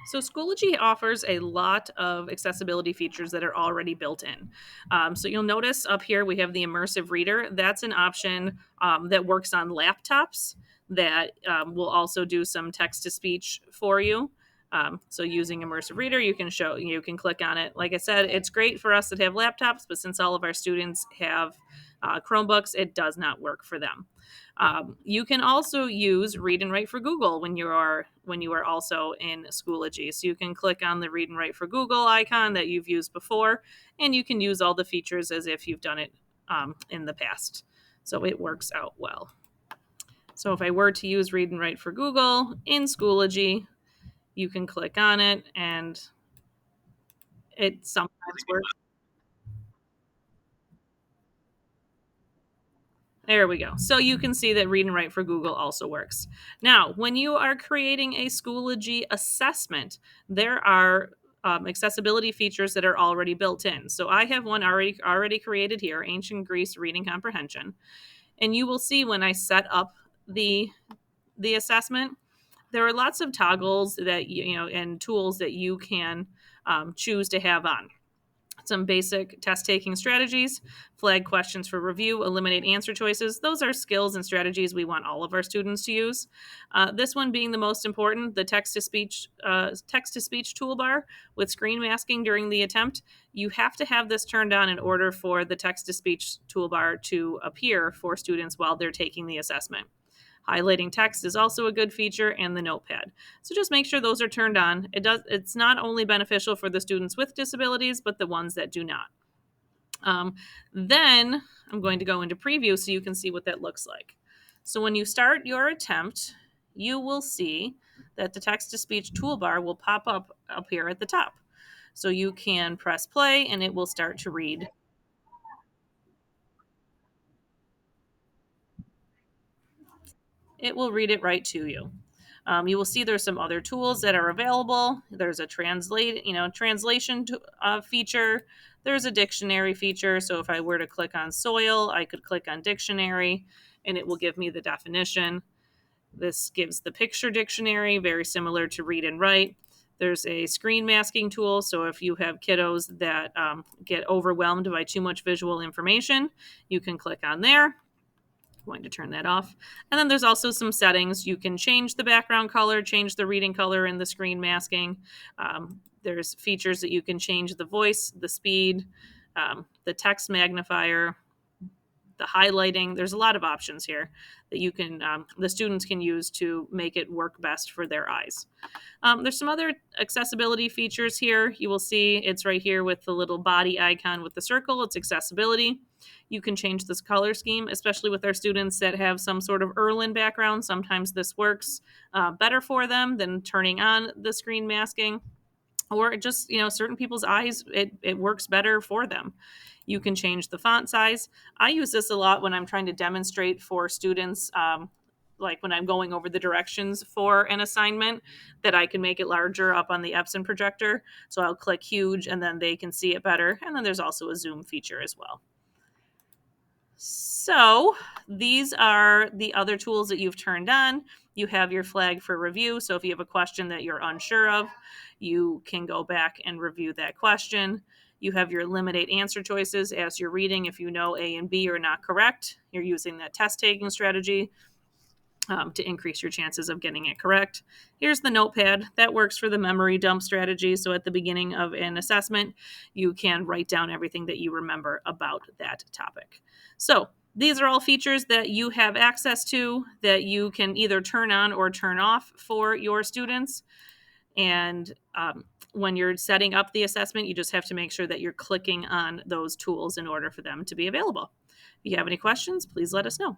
So Schoology offers a lot of accessibility features that are already built in. So you'll notice up here we have the immersive reader. That's an option that works on laptops that will also do some text to speech for you. So using immersive reader, you can click on it. Like I said, it's great for us that have laptops, but since all of our students have Chromebooks, it does not work for them. You can also use Read and Write for Google when you are also in Schoology. So you can click on the Read and Write for Google icon that you've used before, and you can use all the features as if you've done it in the past. So it works out well. So if I were to use Read and Write for Google in Schoology, you can click on it, and it sometimes works. There we go. So you can see that Read and Write for Google also works. Now, when you are creating a Schoology assessment, there are accessibility features that are already built in. So I have one already created here, Ancient Greece Reading Comprehension, and you will see when I set up the assessment, there are lots of toggles that you know and tools that you can choose to have on some basic test taking strategies, flag questions for review, eliminate answer choices. Those are skills and strategies we want all of our students to use. This one being the most important, the text to speech toolbar with screen masking during the attempt. You have to have this turned on in order for the text to speech toolbar to appear for students while they're taking the assessment. Highlighting text is also a good feature, and the notepad. So just make sure those are turned on. It's not only beneficial for the students with disabilities, but the ones that do not. Then I'm going to go into preview so you can see what that looks like. So when you start your attempt, you will see that the text to speech toolbar will pop up here at the top. So you can press play and it will start to read. It will read it right to you. You will see there's some other tools that are available. There's a translation feature. There's a dictionary feature. So if I were to click on soil, I could click on dictionary, and it will give me the definition. This gives the picture dictionary, very similar to read and write. There's a screen masking tool. So if you have kiddos that get overwhelmed by too much visual information, you can click on there. Going to turn that off. And then there's also some settings. You can change the background color, change the reading color in the screen masking. There's features that you can change the voice, the speed, the text magnifier, the highlighting. There's a lot of options here that the students can use to make it work best for their eyes. There's some other accessibility features here. You will see it's right here with the little body icon with the circle. It's accessibility. You can change this color scheme, especially with our students that have some sort of Erlin background. Sometimes this works better for them than turning on the screen masking, or just certain people's eyes, it works better for them. You can change the font size. I use this a lot when I'm trying to demonstrate for students, like when I'm going over the directions for an assignment, that I can make it larger up on the Epson projector. So I'll click huge and then they can see it better. And then there's also a zoom feature as well. So these are the other tools that you've turned on. You have your flag for review. So if you have a question that you're unsure of, you can go back and review that question. You have your eliminate answer choices as you're reading. If you know A and B are not correct, you're using that test taking strategy to increase your chances of getting it correct. Here's the notepad. That works for the memory dump strategy. So at the beginning of an assessment, you can write down everything that you remember about that topic. So these are all features that you have access to that you can either turn on or turn off for your students. And when you're setting up the assessment, you just have to make sure that you're clicking on those tools in order for them to be available. If you have any questions, please let us know.